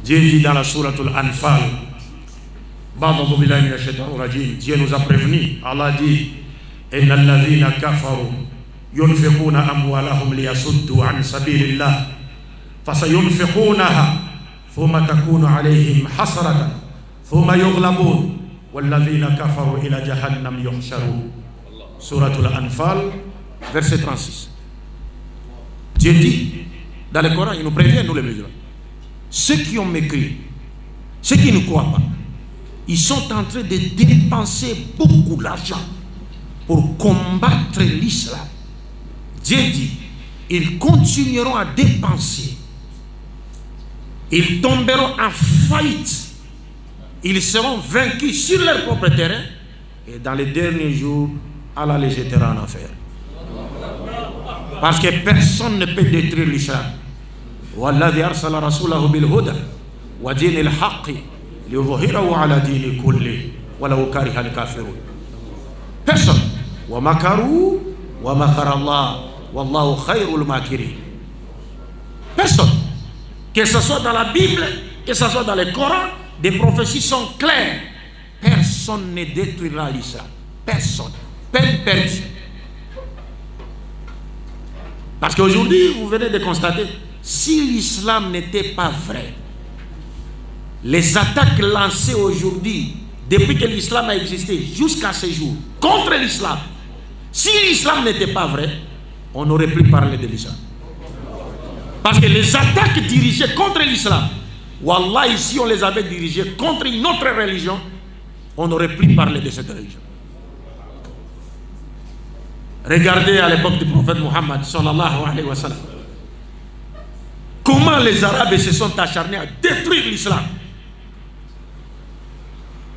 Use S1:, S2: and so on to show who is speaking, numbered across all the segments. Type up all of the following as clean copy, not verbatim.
S1: Dieu dit dans la sourate Al-Anfal, Dieu nous a prévenus. Allah dit, Inna alladhina kafaru yunfiquna amwalahum liyasuddu an sabilillah fasayunfiqunaha thumma takunu alayhim hasratan thumma yughlabun walladhina kafaru ila jahannam yuhsharun. Sourate Al-Anfal, verset 36. Dieu dit dans le Coran, il nous prévient, nous les musulmans, ceux qui ont mécrit, ceux qui ne croient pas, ils sont en train de dépenser beaucoup d'argent pour combattre l'islam. Dieu dit, ils continueront à dépenser. Ils tomberont en faillite. Ils seront vaincus sur leur propre terrain. Et dans les derniers jours, Allah les jettera en enfer. Parce que personne ne peut détruire l'islam. Walladhi arsala rasulahu bil huda wa dinil haqqi liyudhhirahu ala dini kulli walau kariha al kafirun. Personne. Wa makaru wa makara Allah wallahu khairul makirin. Personne. Que ce soit dans la Bible, que ce soit dans le Coran, des prophéties sont claires. Personne ne détruira l'islam. Personne. Peine perdue. Parce qu'aujourd'hui, vous venez de constater, si l'islam n'était pas vrai, les attaques lancées aujourd'hui, depuis que l'islam a existé jusqu'à ce jour, contre l'islam, si l'islam n'était pas vrai, on n'aurait plus parlé de l'islam. Parce que les attaques dirigées contre l'islam, wallah, si on les avait dirigées contre une autre religion, on n'aurait plus parlé de cette religion. Regardez à l'époque du prophète Mohammed sallallahu alayhi wa sallam, comment les Arabes se sont acharnés à détruire l'islam.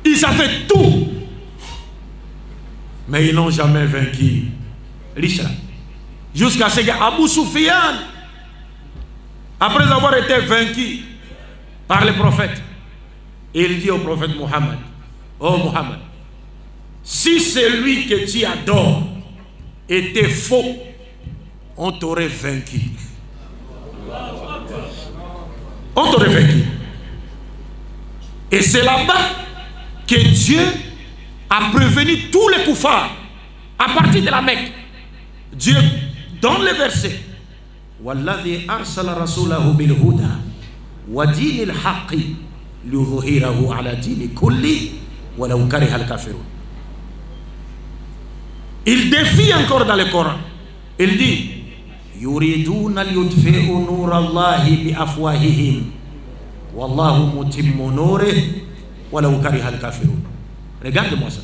S1: Ils avaient tout, mais ils n'ont jamais vaincu l'islam. Jusqu'à ce qu'Abu Sufyan, après avoir été vaincu par le prophète, il dit au prophète Mohammed, oh Mohammed, si celui que tu adores était faux, on t'aurait vaincu. On t'aurait vaincu. Et c'est là-bas que Dieu a prévenu tous les koufars à partir de la Mecque. Dieu donne le verset, Walladhi arsala rasulahu bil huda wa dinil haqqi liyudhhirahu ala dini kulli walau kariha al kafirun. Il défie encore dans le Coran. Il dit, yuriduna liyudfi'u nurallahi bi afwahihim wallahu mutimmu nurihi walau kariha al kafirun. Regarde-moi ça.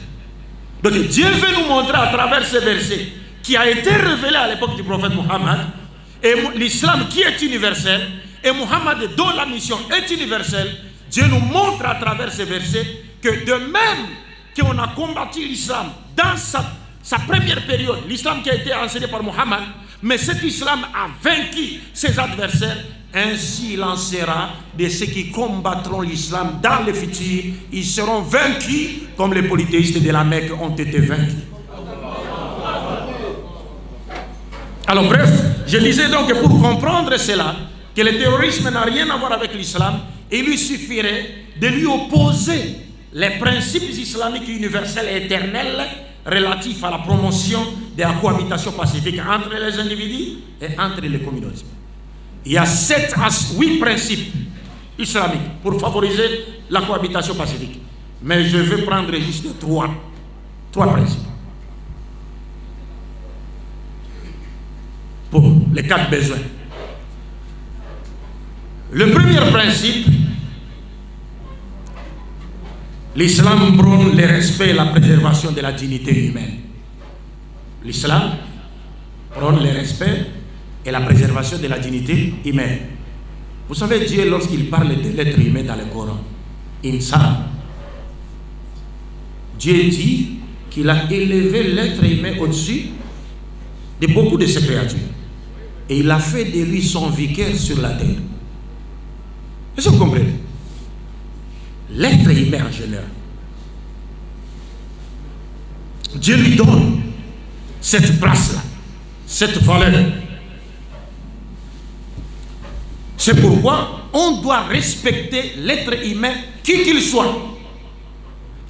S1: Donc Dieu veut nous montrer à travers ce verset qui a été révélé à l'époque du prophète Mohammed, et l'islam qui est universel, et Mohammed dont la mission est universelle. Dieu nous montre à travers ce verset que de même qu'on a combattu l'islam dans sa première période, l'islam qui a été enseigné par Mohammed, mais cet islam a vaincu ses adversaires, ainsi il en sera de ceux qui combattront l'islam dans le futur. Ils seront vaincus comme les polythéistes de la Mecque ont été vaincus. Alors bref, je disais donc que pour comprendre cela, que le terrorisme n'a rien à voir avec l'islam, il lui suffirait de lui opposer les principes islamiques universels et éternels relatifs à la promotion de la cohabitation pacifique entre les individus et entre les communautés. Il y a 7 à 8 principes islamiques pour favoriser la cohabitation pacifique. Mais je vais prendre juste 3 principes. Pour les 4 besoins. Le premier principe, l'islam prône le respect et la préservation de la dignité humaine. L'islam prône le respect et la préservation de la dignité humaine. Vous savez, Dieu, lorsqu'il parle de l'être humain dans le Coran, insan, Dieu dit qu'il a élevé l'être humain au-dessus de beaucoup de ses créatures. Et il a fait de lui son vicaire sur la terre. Est-ce que vous comprenez? L'être humain en général, Dieu lui donne cette place-là, cette valeur. C'est pourquoi on doit respecter l'être humain, qui qu'il soit,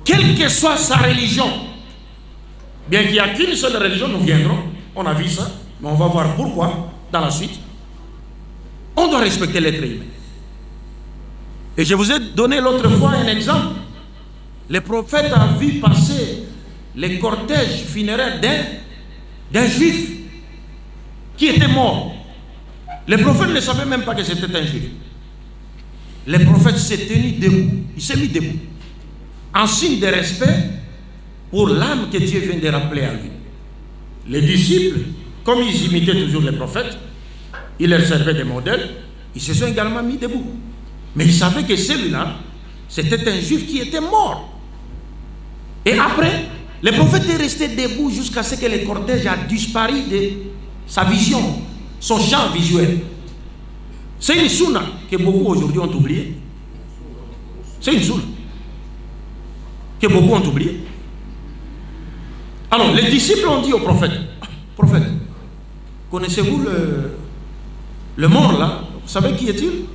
S1: quelle que soit sa religion. Bien qu'il n'y a qu'une seule religion, nous viendrons, on a vu ça, mais on va voir pourquoi dans la suite. On doit respecter l'être humain. Et je vous ai donné l'autre fois un exemple. Le prophète a vu passer les cortèges funéraires d'un juif qui était mort. Le prophète ne savait même pas que c'était un juif. Le prophète s'est tenu debout. Il s'est mis debout. En signe de respect pour l'âme que Dieu vient de rappeler à lui. Les disciples, comme ils imitaient toujours les prophètes, ils leur servaient des modèles, ils se sont également mis debout. Mais ils savaient que celui-là, c'était un juif qui était mort. Et après, le prophète est resté debout jusqu'à ce que le cortège a disparu de sa vision, son champ visuel. C'est une sunna que beaucoup aujourd'hui ont oublié. C'est une sunna que beaucoup ont oublié. Alors, les disciples ont dit au prophète, prophète, connaissez-vous le mort là? Vous savez qui est-il?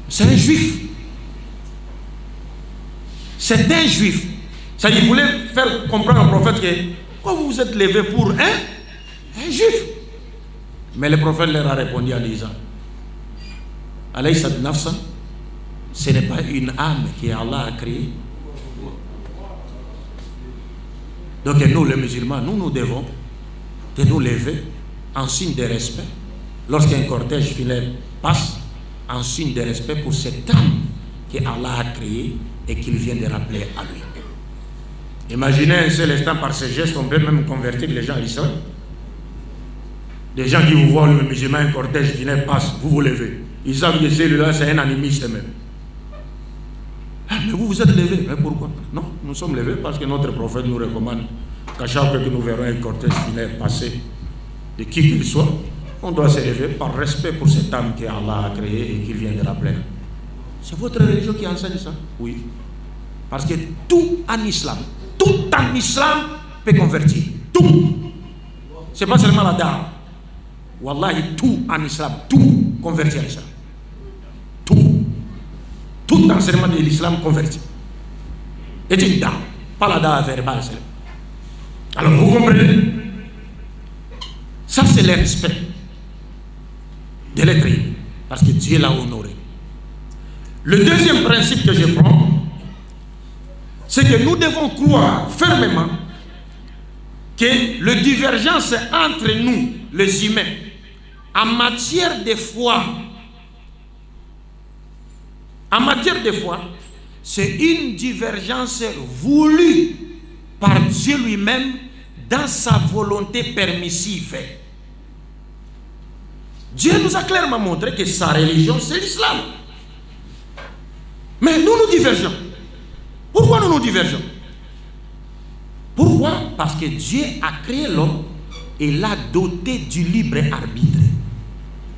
S1: C'est un juif. C'est un juif. Ça, il voulait faire comprendre au prophète que pourquoi vous vous êtes levé pour un juif? Mais le prophète leur a répondu en disant, Alaysa nafsan, ce n'est pas une âme que Allah a créée. Donc nous les musulmans, nous devons de nous lever en signe de respect lorsqu'un cortège funéraire passe, en signe de respect pour cette âme que Allah a créée et qu'il vient de rappeler à lui. Imaginez un seul instant, par ce geste, on peut même convertir les gens à l'islam. Des gens qui vous voient le musulman, un cortège funéraire passe, vous vous levez. Ils savent que celui-là, c'est un animiste même. Ah, mais vous vous êtes levé. Mais pourquoi? Non, nous sommes levés parce que notre prophète nous recommande qu'à chaque fois que nous verrons un cortège funéraire passer, de qui qu'il soit, on doit se lever par respect pour cette âme qu'Allah a créée et qu'il vient de rappeler. C'est votre religion qui enseigne ça? Oui. Parce que tout en islam peut convertir. Tout. Ce n'est pas seulement la dawa. Wallahi, tout en islam, tout convertit à l'islam. Tout enseignement de l'islam converti. est une dawa, pas la dawa verbale. Alors vous comprenez? Ça c'est le respect de l'être humain, parce que Dieu l'a honoré. Le deuxième principe que je prends, c'est que nous devons croire fermement que la divergence entre nous, les humains, en matière de foi, c'est une divergence voulue par Dieu lui-même dans sa volonté permissive. Dieu nous a clairement montré que sa religion, c'est l'islam. Mais nous divergeons. Pourquoi nous divergeons? Pourquoi? Parce que Dieu a créé l'homme et l'a doté du libre arbitre.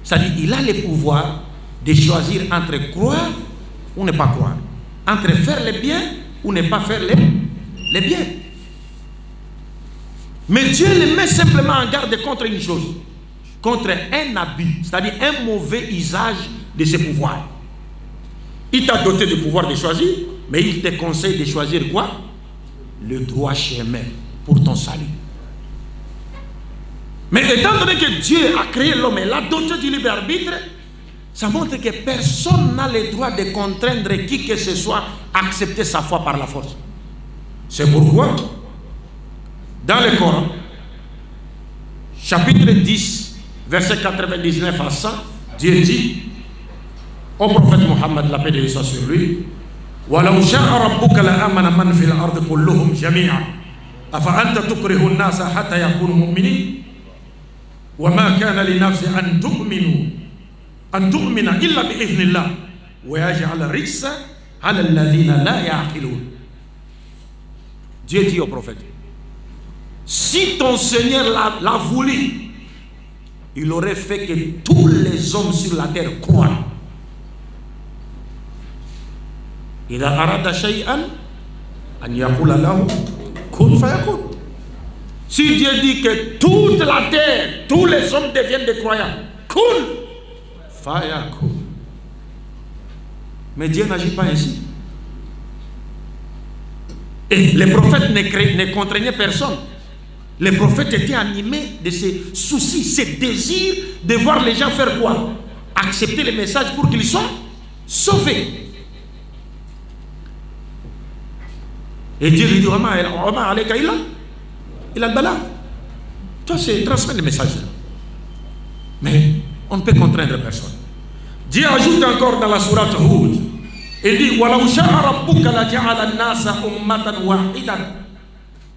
S1: C'est-à-dire qu'il a le pouvoir de choisir entre croire ou ne pas croire, entre faire le bien ou ne pas faire le bien. Mais Dieu le met simplement en garde contre une chose, contre un abus, c'est-à-dire un mauvais usage de ses pouvoirs. Il t'a doté du pouvoir de choisir, mais il te conseille de choisir quoi? Le droit chemin pour ton salut. Mais étant donné que Dieu a créé l'homme et l'a doté du libre arbitre, ça montre que personne n'a le droit de contraindre qui que ce soit à accepter sa foi par la force. C'est pourquoi, dans le Coran, chapitre 10, verset 99 à 100, Dieu dit au prophète Mohammed, la paix de Dieu soit sur lui, وَلَوْ شَاءَ رَبُّكَ لَآمَنَ مَنْ فِي الْأَرْضِ كُلُّهُمْ جَمِيعًا أَفَأَنْتَ تُكْرِهُ النَّاسَ حَتَّى يَكُونُوا مُؤْمِنِينَ وَمَا كَانَ لِنَفْسٍ أن تؤمن إلا بإذن الله ويجعل الرجس على الذين لا يعقلون. Dieu dit au prophète, si ton Seigneur l'a voulu, il aurait fait que tous les hommes sur la terre croient. إذا أراد شيئا أن يقول له كن فيكون. Si Dieu dit que toute la terre, tous les hommes deviennent des croyants, kun fayakun. Mais Dieu n'agit pas ainsi. Et les prophètes ne contraignaient personne. Les prophètes étaient animés de ces soucis, ces désirs de voir les gens faire quoi? Accepter le message pour qu'ils soient sauvés. Et Dieu lui dit, il a le balade. Toi, c'est transmettre le message. Mais on ne peut contraindre personne. Dieu ajoute encore dans la sourate Hud, il dit, وَلَوْ شَاءَ رَبُّكَ لَجَعَلَ النَّاسَ أُمَّةً وَاحِدًا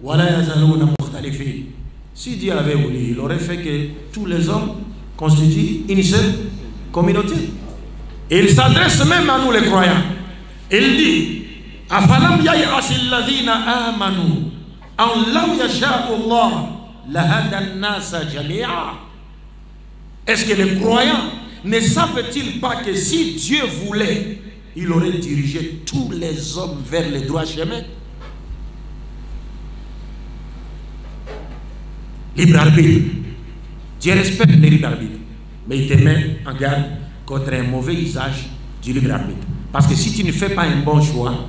S1: وَلَا يَزَالُونَ مُخْتَلِفِينَ. Si Dieu avait voulu, il aurait fait que tous les hommes constituent une seule communauté. Et il s'adresse même à nous les croyants. Il dit, أَفَلَمْ يَيْأَسِ الَّذِينَ آمَنُوا أَنْ لَوْ يَشَاءُ اللَّهُ لَهَدَى النَّاسَ جَمِيعًا. Est-ce que les croyants ne savent-ils pas que si Dieu voulait, il aurait dirigé tous les hommes vers le droit chemin? Libre arbitre. Dieu respecte le libre arbitre, mais il te met en garde contre un mauvais usage du libre arbitre. Parce que si tu ne fais pas un bon choix,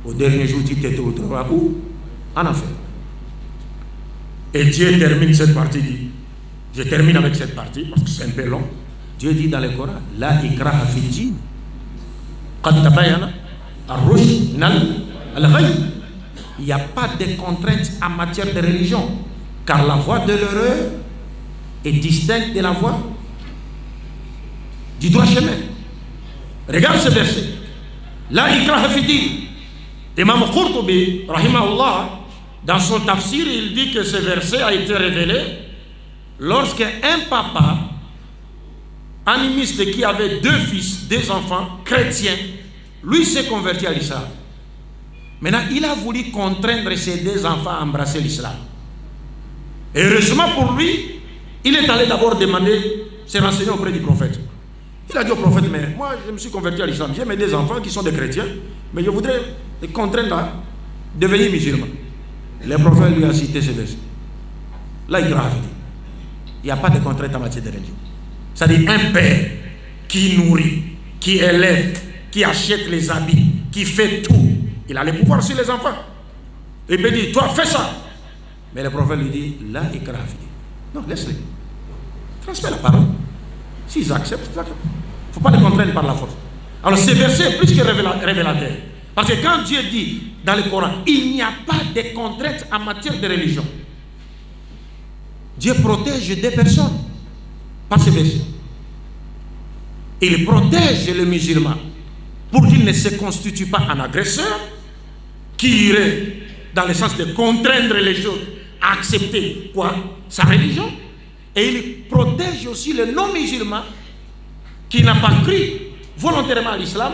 S1: au dernier jour tu te retrouveras où? En enfer. Et Dieu termine cette partie, dit, je termine avec cette partie parce que c'est un peu long. Dieu dit dans le Coran, La ikraha fi din. Qad tabayyana ar-rushd min al-ghayy. Il n'y a pas de contraintes en matière de religion, car la voie de l'erreur est distincte de la voie du droit chemin. Regarde ce verset. La ikraha fi din. Imam Qurtubi, rahimahullah, dans son tafsir, il dit que ce verset a été révélé lorsque un papa animiste qui avait 2 fils, 2 enfants chrétiens, lui s'est converti à l'islam. Maintenant, il a voulu contraindre ses 2 enfants à embrasser l'islam. Et heureusement pour lui, il est allé d'abord demander ses renseignements auprès du prophète. Il a dit au prophète, mais moi je me suis converti à l'islam, j'ai mes 2 enfants qui sont des chrétiens, mais je voudrais les contraindre à devenir musulmans. Le prophète lui a cité ce verset. Là, il grave. Il n'y a pas de contrainte en matière de religion. C'est-à-dire un père qui nourrit, qui élève, qui achète les habits, qui fait tout. Il a le pouvoir sur les enfants. Il peut dire, toi fais ça. Mais le prophète lui dit, là il grave. Non, laisse-les. Transmets la parole. S'ils acceptent, ils acceptent. Il ne faut pas les contraindre par la force. Alors ce verset est plus que révélateur. Parce que quand Dieu dit dans le Coran, il n'y a pas de contraintes en matière de religion. Dieu protège des personnes par ce verset. Il protège le musulman pour qu'il ne se constitue pas un agresseur qui irait dans le sens de contraindre les choses à accepter quoi? Sa religion. Et il protège aussi le non-musulman qui n'a pas cru volontairement à l'islam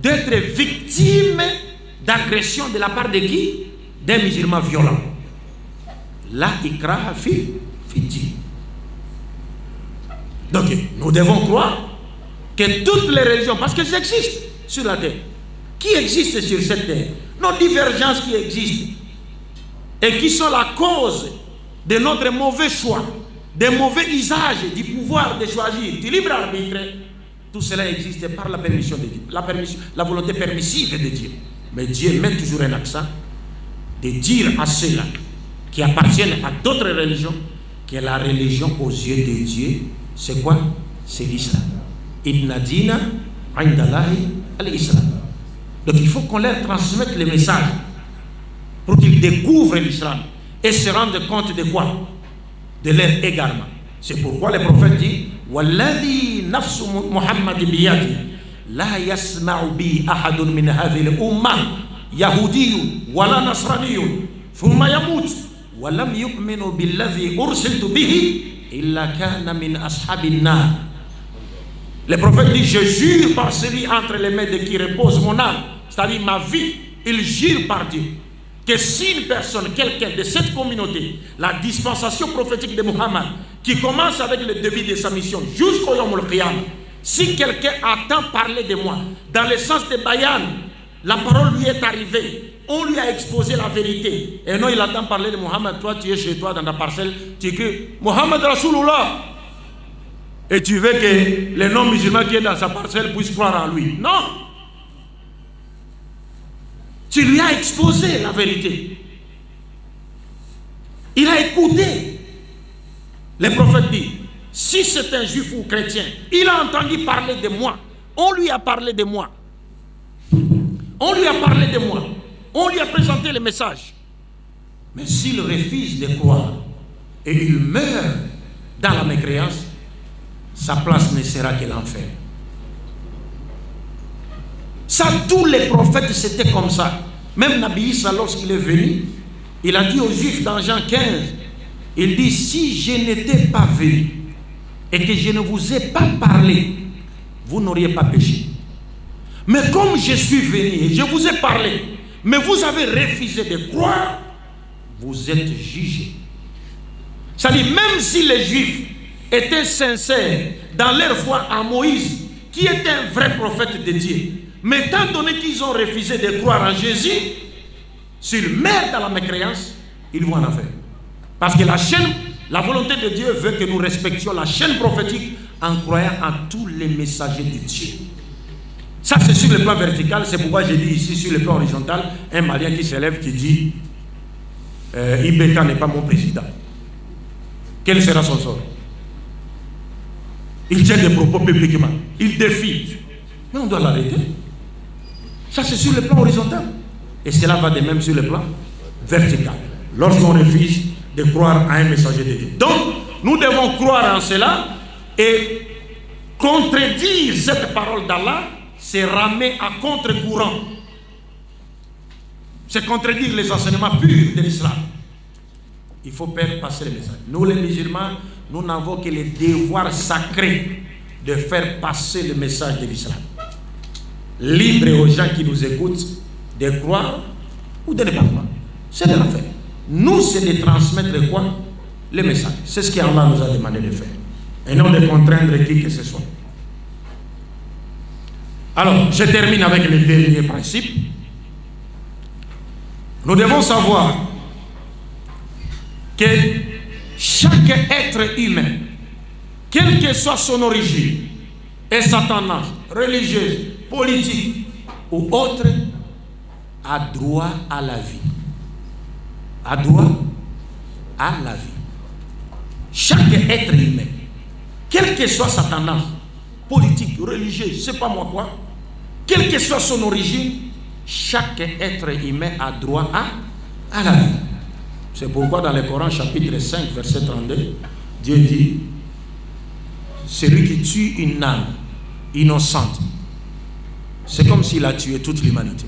S1: d'être victime d'agression de la part de qui? D'un musulman violent. La ikraha fi din. Donc nous devons croire que toutes les religions, parce qu'elles existent sur la terre, qui existent sur cette terre, nos divergences qui existent et qui sont la cause de notre mauvais choix, des mauvais usages du pouvoir de choisir, du libre arbitre, tout cela existe par la permission de Dieu, la volonté permissive de Dieu. Mais Dieu met toujours un accent de dire à ceux-là qui appartiennent à d'autres religions que la religion aux yeux de Dieu, c'est quoi? C'est l'islam. Inna dina indallahi al-islam. Donc il faut qu'on leur transmette le message pour qu'ils découvrent l'islam et se rendent compte de quoi? De leur égarement. C'est pourquoi le prophète dit Walladhi nafsu Muhammad biyadi la yasma'u bi ahadun min hadhihi al-umma yahudiyyun wala nasraniyyun thumma yamut wa lam yu'minu billadhi ursiltu bihi illa kana min ashabin nar. Le prophète dit, je jure par celui entre les mains de qui repose mon âme, c'est-à-dire ma vie, il jure par Dieu que si une personne, quelqu'un de cette communauté, la dispensation prophétique de Muhammad, qui commence avec le début de sa mission jusqu'au Yawm al-Qiyam, si quelqu'un attend parler de moi, dans le sens de Bayan, la parole lui est arrivée, on lui a exposé la vérité, et non il attend parler de Muhammad, toi tu es chez toi dans ta parcelle, tu dis Muhammad Rasulullah, et tu veux que les non-musulmans qui est dans sa parcelle puissent croire en lui. Non, Tu lui as exposé la vérité. Il a écouté. Le prophète dit, si c'est un juif ou chrétien, il a entendu parler de moi. On lui a parlé de moi. On lui a parlé de moi. On lui a présenté le message. Mais s'il refuse de croire et il meurt dans la mécréance, sa place ne sera que l'enfer. Ça, tous les prophètes, c'était comme ça. Même Nabi Issa, lorsqu'il est venu, il a dit aux Juifs dans Jean 15, il dit, si je n'étais pas venu et que je ne vous ai pas parlé, vous n'auriez pas péché. Mais comme je suis venu et je vous ai parlé, mais vous avez refusé de croire, vous êtes jugés. Ça dit, même si les Juifs étaient sincères dans leur foi en Moïse, qui était un vrai prophète de Dieu, mais étant donné qu'ils ont refusé de croire en Jésus, s'ils meurent dans la mécréance, ils vont en enfer. Parce que la volonté de Dieu veut que nous respections la chaîne prophétique en croyant en tous les messagers de Dieu. Ça, c'est sur le plan vertical. C'est pourquoi j'ai dit ici, sur le plan horizontal, un Malien qui s'élève, qui dit Ibeka n'est pas mon président. Quel sera son sort? Il tient des propos publiquement. Il défie. Mais on doit l'arrêter. Ça, c'est sur le plan horizontal. Et cela va de même sur le plan vertical. Lorsqu'on refuse de croire à un messager de Dieu. Donc, nous devons croire en cela et contredire cette parole d'Allah, c'est ramer à contre-courant. C'est contredire les enseignements purs de l'islam. Il faut faire passer le message. Nous, les musulmans, nous n'avons que le devoir sacré de faire passer le message de l'islam. Libre aux gens qui nous écoutent de croire ou de ne pas croire. C'est de la faire. Nous, c'est de transmettre quoi? Le message. C'est ce qu'Allah nous a demandé de faire. Et non de contraindre qui que ce soit. Alors, je termine avec le dernier principe. Nous devons savoir que chaque être humain, quelle que soit son origine et sa tendance religieuse, politique ou autre, a droit à la vie. A droit à la vie. Chaque être humain, quelle que soit sa tendance politique, religieuse, je ne sais pas moi quoi, quelle que soit son origine, chaque être humain a droit à la vie. C'est pourquoi dans le Coran, chapitre 5, verset 32, Dieu dit, celui qui tue une âme innocente, c'est comme s'il a tué toute l'humanité.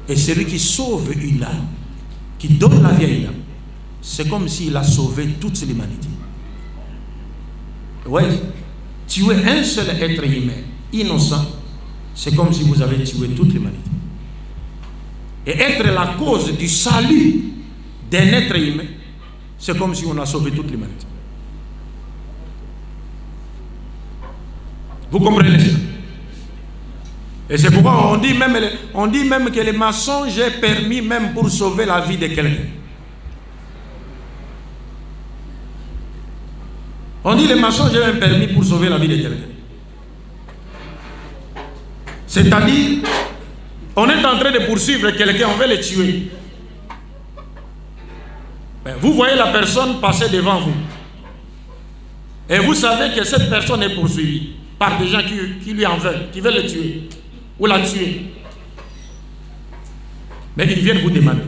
S1: Et celui qui sauve une âme, qui donne la vie à une âme, c'est comme s'il a sauvé toute l'humanité. Oui, tuer un seul être humain innocent, c'est comme si vous avez tué toute l'humanité. Et être la cause du salut d'un être humain, c'est comme si on a sauvé toute l'humanité. Vous comprenez ça? Et c'est pourquoi on dit même que le mensonge est permis même pour sauver la vie de quelqu'un. On dit que le mensonge est même permis pour sauver la vie de quelqu'un. C'est-à-dire, on est en train de poursuivre quelqu'un, on veut le tuer. Vous voyez la personne passer devant vous. Et vous savez que cette personne est poursuivie par des gens qui lui en veulent, qui veulent le tuer ou la tuer. Mais ils viennent vous demander.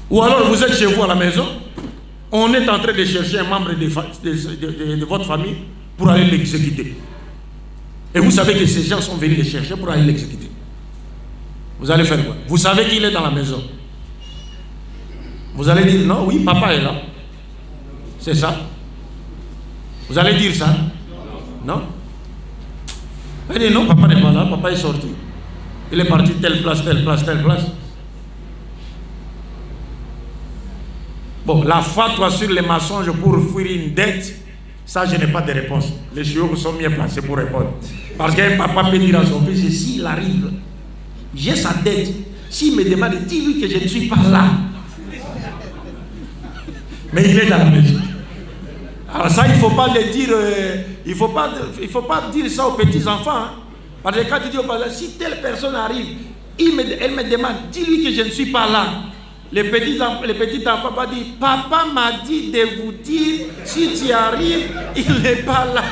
S1: Ou alors vous êtes chez vous à la maison, on est en train de chercher un membre de votre famille pour aller l'exécuter. Et vous savez que ces gens sont venus les chercher pour aller l'exécuter. Vous allez faire quoi? Vous savez qu'il est dans la maison. Vous allez dire non, oui, papa est là. C'est ça. Vous allez dire ça? Non? Vous allez dire non, papa n'est pas là, papa est sorti. Il est parti telle place, telle place, telle place. Bon, la fatwa sur les mensonges pour fuir une dette, ça je n'ai pas de réponse. Les chiots sont mieux placés pour répondre. Parce qu'un papa peut dire à son fils, s'il arrive, j'ai sa dette. S'il me demande, dis-lui que je ne suis pas là. Mais il est dans la maison. Alors ça, il ne faut pas le dire, il faut pas dire ça aux petits enfants. Hein. Parce que quand tu dis au pasteur, si telle personne arrive, elle me demande, dis-lui que je ne suis pas là. Les petits enfants vont dire, papa m'a dit de vous dire, si tu arrives, il n'est pas là.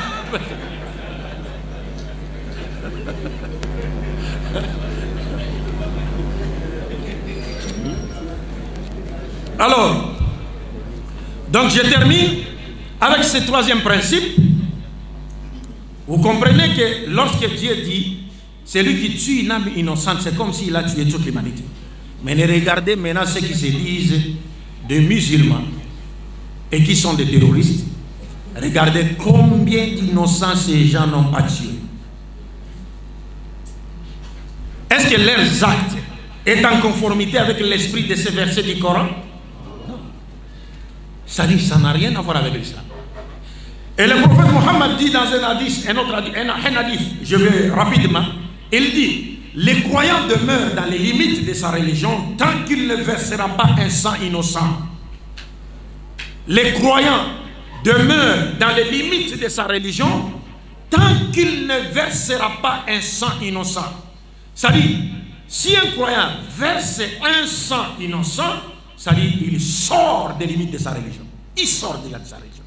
S1: Alors, donc je termine avec ce troisième principe. Vous comprenez que lorsque Dieu dit, celui qui tue une âme innocente, c'est comme s'il a tué toute l'humanité. Mais regardez maintenant ceux qui se disent des musulmans et qui sont des terroristes. Regardez combien d'innocents ces gens n'ont pas tué. Est-ce que leurs actes sont en conformité avec l'esprit de ces versets du Coran? Non. Ça dit, ça n'a rien à voir avec l'islam. Et le prophète Mohammed dit dans un hadith, un hadith, je vais rapidement, il dit, les croyants demeurent dans les limites de sa religion tant qu'il ne versera pas un sang innocent. Les croyants demeurent dans les limites de sa religion tant qu'il ne versera pas un sang innocent. C'est-à-dire, si un croyant verse un sang innocent, c'est-à-dire il sort des limites de sa religion. Il sort déjà de sa religion.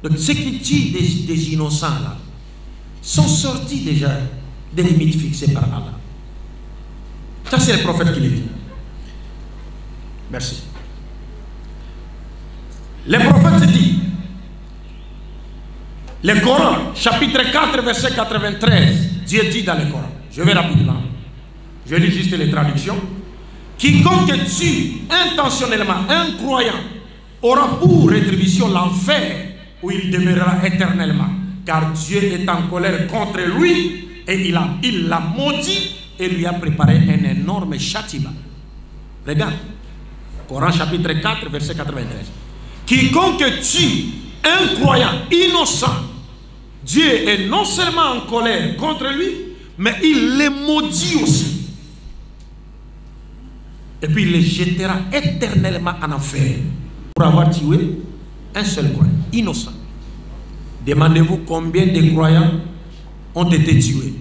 S1: Donc ceux qui tuent des innocents là sont sortis déjà des limites fixées par Allah. Ça c'est le prophète qui le dit. Merci. Le prophète dit, le Coran, chapitre 4, verset 93, Dieu dit dans le Coran, je vais rapidement, je lis juste les traductions, quiconque tue intentionnellement un croyant aura pour rétribution l'enfer où il demeurera éternellement, car Dieu est en colère contre lui et il l'a maudit et lui a préparé un énorme châtiment. Regarde, Coran chapitre 4, verset 93. Quiconque tue un croyant innocent, Dieu est non seulement en colère contre lui, mais il les maudit aussi. Et puis il les jettera éternellement en enfer pour avoir tué un seul croyant, innocent. Demandez-vous combien de croyants ont été tués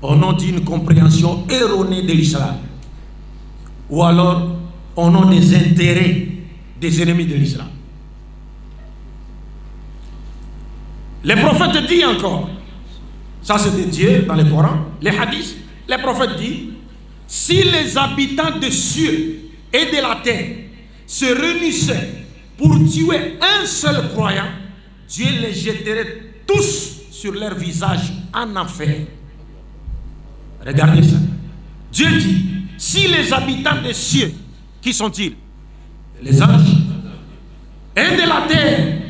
S1: au nom d'une compréhension erronée de l'islam, ou alors au nom des intérêts des ennemis de l'islam. Le prophète dit encore, ça c'était Dieu dans le Coran, les hadiths, le prophète dit, si les habitants des cieux et de la terre se réunissaient pour tuer un seul croyant, Dieu les jetterait tous sur leur visage en enfer. Regardez ça. Dieu dit, si les habitants des cieux, qui sont-ils? Les anges. Et de la terre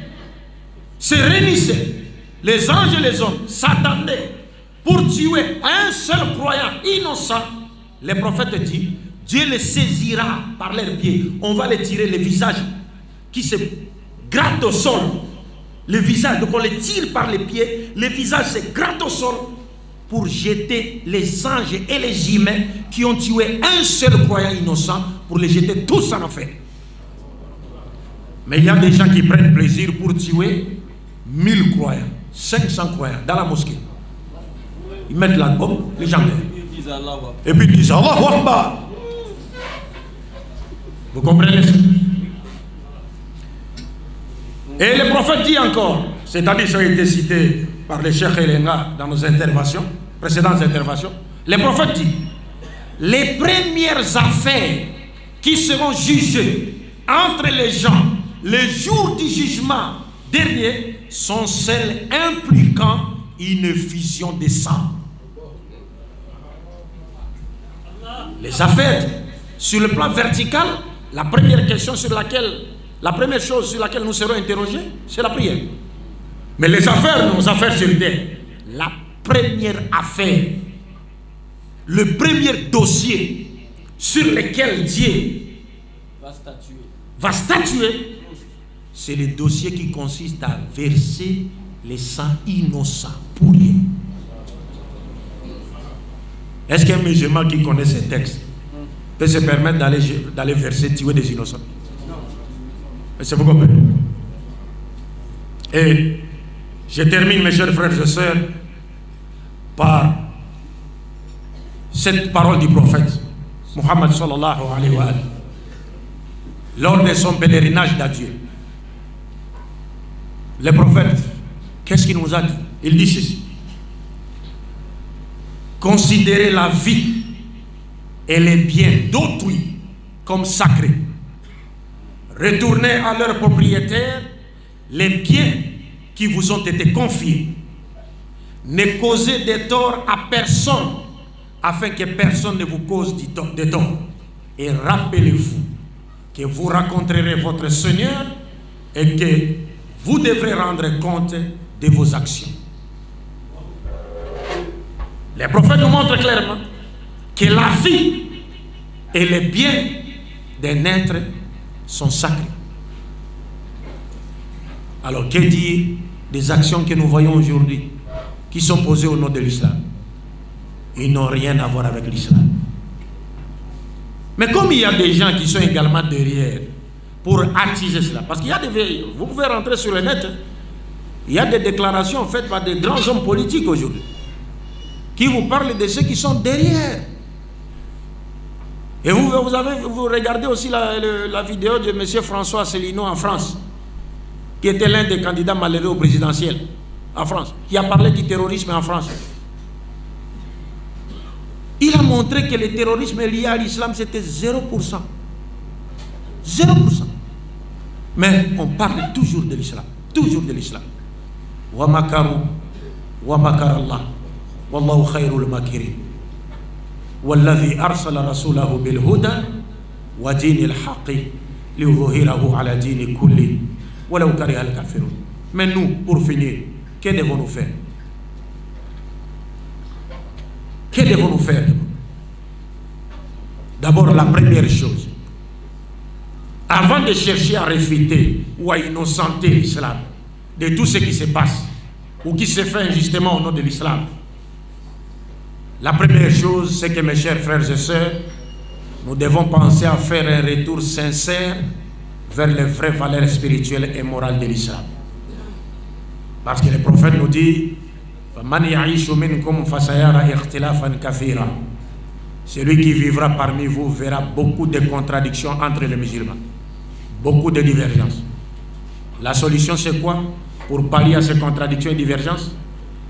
S1: se réunissaient, les anges et les hommes s'attendaient pour tuer un seul croyant innocent, le prophète dit, Dieu les saisira par leurs pieds. On va les tirer les visages qui se grattent au sol. Le visage, donc on les tire par les pieds, le visage se gratte au sol pour jeter les anges et les humains qui ont tué un seul croyant innocent, pour les jeter tous en enfer. Mais il y a des gens qui prennent plaisir pour tuer 1000 croyants, 500 croyants dans la mosquée. Ils mettent la bombe, les gens meurent. Et puis ils disent Allahu Akbar. Vous comprenez ça? Et le prophète dit encore, c'est-à-dire ça a été cité par le Cheikh Elenga dans nos interventions, précédentes interventions, le prophète dit, les premières affaires qui seront jugées entre les gens le jour du jugement dernier sont celles impliquant une fusion des sangs. Les affaires sur le plan vertical, la première chose sur laquelle nous serons interrogés, c'est la prière. Mais les affaires, nos affaires sur terre, la première affaire, le premier dossier sur lequel Dieu va statuer, c'est le dossier qui consiste à verser les sangs innocents pour rien. Est-ce qu'un musulman qui connaît ces textes peut se permettre d'aller verser, tuer des innocents? C'est vous comprenez? Et je termine, mes chers frères et sœurs, par cette parole du prophète Muhammad sallallahu alayhi wa sallam lors de son pèlerinage d'adieu. Le prophète, qu'est-ce qu'il nous a dit? Il dit ceci: considérez la vie et les biens d'autrui comme sacrés. Retournez à leurs propriétaires les biens qui vous ont été confiés. Ne causez des torts à personne, afin que personne ne vous cause de tort. Et rappelez-vous que vous rencontrerez votre Seigneur et que vous devrez rendre compte de vos actions. Les prophètes nous montrent clairement que la vie et les biens d'un être sont sacrés. Alors, que dire des actions que nous voyons aujourd'hui qui sont posées au nom de l'islam? Ils n'ont rien à voir avec l'islam. Mais comme il y a des gens qui sont également derrière pour attiser cela, parce qu'il y a des... Vous pouvez rentrer sur le net, il y a des déclarations faites par des grands hommes politiques aujourd'hui qui vous parlent de ceux qui sont derrière. Et vous regardez aussi la vidéo de M. François Asselineau en France, qui était l'un des candidats malheureux au présidentiel en France, qui a parlé du terrorisme en France. Il a montré que le terrorisme lié à l'islam, c'était 0%. 0%. Mais on parle toujours de l'islam. Toujours de l'islam. Wa makaru, wa makar Allah. Wallahu khayrul makirin. Walladhi arsala rasulahu bil huda wa dinil haqqi liyudhhirahu ala dini kulli walau kariha al kafirun. Mais nous, pour finir, que devons-nous faire? Que devons-nous faire? D'abord, la première chose, avant de chercher à réfuter ou à innocenter l'islam de tout ce qui se passe ou qui se fait injustement au nom de l'islam, la première chose, c'est que, mes chers frères et sœurs, nous devons penser à faire un retour sincère vers les vraies valeurs spirituelles et morales de l'islam. Parce que le prophète nous dit: celui qui vivra parmi vous verra beaucoup de contradictions entre les musulmans, beaucoup de divergences. La solution, c'est quoi pour pallier à ces contradictions et divergences?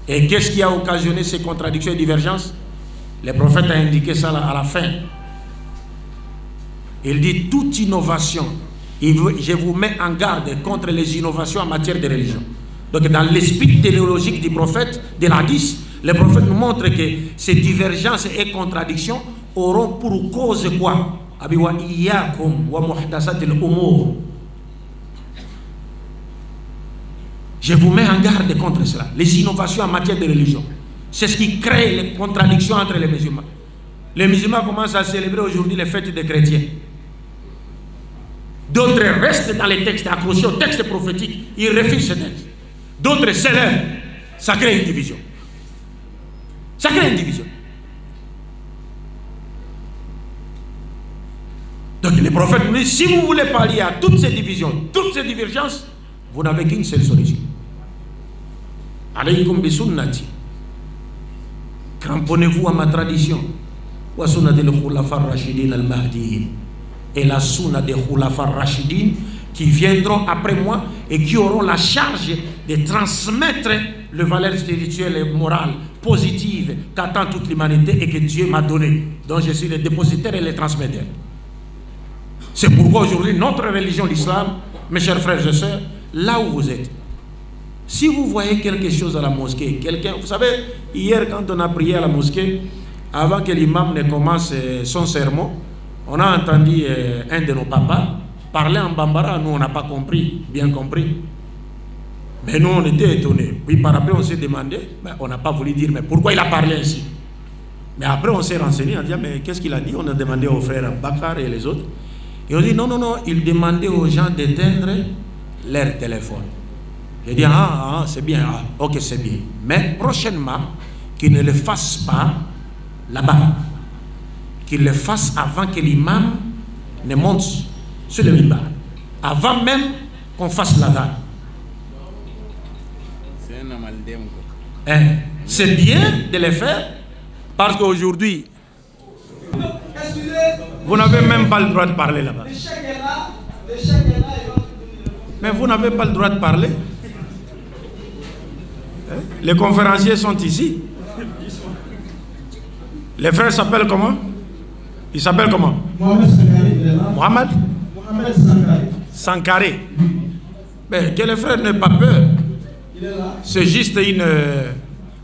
S1: Et qu'est-ce qui a occasionné ces contradictions et divergences? Le prophète a indiqué ça à la fin. Il dit: toute innovation, je vous mets en garde contre les innovations en matière de religion. Donc dans l'esprit théologique du prophète, de l'hadith, le prophète nous montre que ces divergences et contradictions auront pour cause quoi? Je vous mets en garde contre cela. Les innovations en matière de religion, c'est ce qui crée les contradictions entre les musulmans. Les musulmans commencent à célébrer aujourd'hui les fêtes des chrétiens. D'autres restent dans les textes, accrochés aux textes prophétiques. Ils refusent ces textes. D'autres célèbrent. Ça crée une division. Ça crée une division. Donc le prophète nous dit: si vous voulez pallier à toutes ces divisions, toutes ces divergences, vous n'avez qu'une seule solution. Alaykum bi sunnati. Cramponnez-vous à ma tradition. Wa sunnatil khulafa rashidin al-mahdiyyin. Et la sunna des khulafa rashidin qui viendront après moi et qui auront la charge de transmettre les valeurs spirituelles et morales positives qu'attend toute l'humanité et que Dieu m'a donné, dont je suis le dépositaire et le transmetteur. C'est pourquoi aujourd'hui notre religion, l'islam, mes chers frères et sœurs, là où vous êtes, si vous voyez quelque chose à la mosquée, quelqu'un, vous savez, hier quand on a prié à la mosquée, avant que l'imam ne commence son sermon, on a entendu un de nos papas parler en bambara. Nous on n'a pas compris, bien compris. Mais nous on était étonnés. Puis par après on s'est demandé, ben, on n'a pas voulu dire mais pourquoi il a parlé ainsi. Mais après on s'est renseigné, on a dit mais qu'est-ce qu'il a dit? On a demandé aux frères Bakar et les autres. Et on dit non, il demandait aux gens d'éteindre leur téléphone. J'ai dit c'est bien, ok c'est bien. Mais prochainement, qu'ils ne le fassent pas là-bas. Qu'ils le fassent avant que l'imam ne monte sur le minbar. Avant même qu'on fasse l'adhan. C'est un amal. C'est bien de les faire parce qu'aujourd'hui, vous n'avez même pas le droit de parler là-bas. Mais vous n'avez pas le droit de parler. Les conférenciers sont ici. Les frères s'appellent comment? Ils s'appellent comment? Mohamed Sankaré. Mais que les frères n'aient pas peur. C'est juste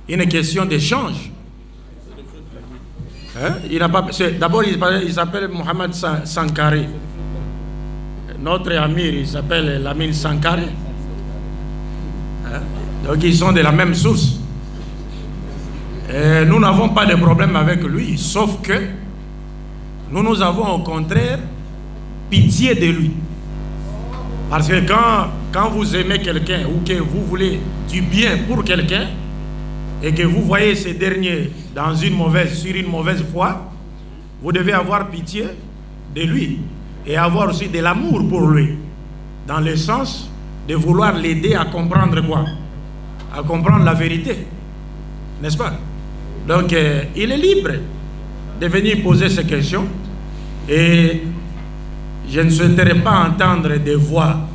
S1: une question d'échange. D'abord, il s'appelle Mohamed Sankaré. Notre amir, il s'appelle Lamine Sankaré. Donc, ils sont de la même source. Et nous n'avons pas de problème avec lui, sauf que nous avons au contraire pitié de lui. Parce que quand vous aimez quelqu'un ou que vous voulez du bien pour quelqu'un et que vous voyez ces derniers sur une mauvaise voie, vous devez avoir pitié de lui et avoir aussi de l'amour pour lui, dans le sens de vouloir l'aider à comprendre quoi? À comprendre la vérité, n'est-ce pas? Donc il est libre de venir poser ces questions et je ne souhaiterais pas entendre des voix,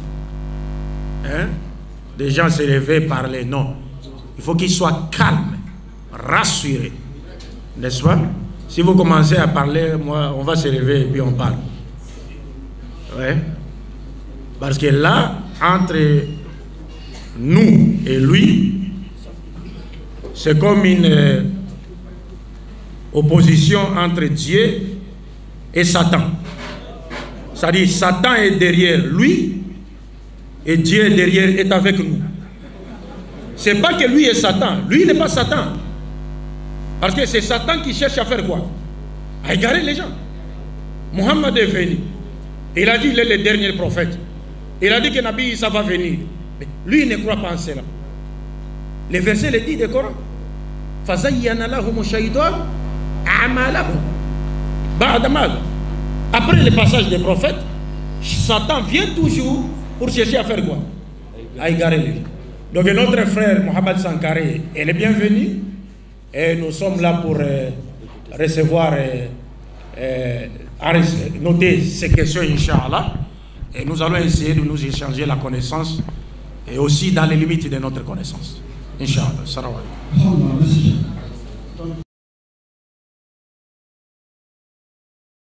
S1: des gens se lever, parler. Non, il faut qu'ils soient calmes, rassurés, n'est-ce pas? Si vous commencez à parler, moi, on va se lever et puis on parle. Ouais. Parce que là, entre nous et lui, c'est comme une opposition entre Dieu et Satan. C'est-à-dire, Satan est derrière lui et Dieu est avec nous. C'est pas que lui est Satan. Lui, il n'est pas Satan. Parce que c'est Satan qui cherche à faire quoi? À égarer les gens. Mohammed est venu. Il a dit qu'il est le dernier prophète. Il a dit que Nabi Isa va venir. Mais lui, il ne croit pas en cela. Les versets le disent du Coran. Après le passage des prophètes, Satan vient toujours pour chercher à faire quoi? À égarer les gens. Donc notre frère Mohamed Sankaré, elle est bienvenue. Et nous sommes là pour recevoir, noter ces questions, Inch'Allah. Et nous allons essayer de nous échanger la connaissance et aussi dans les limites de notre connaissance. Inch'Allah. Salam alaikum.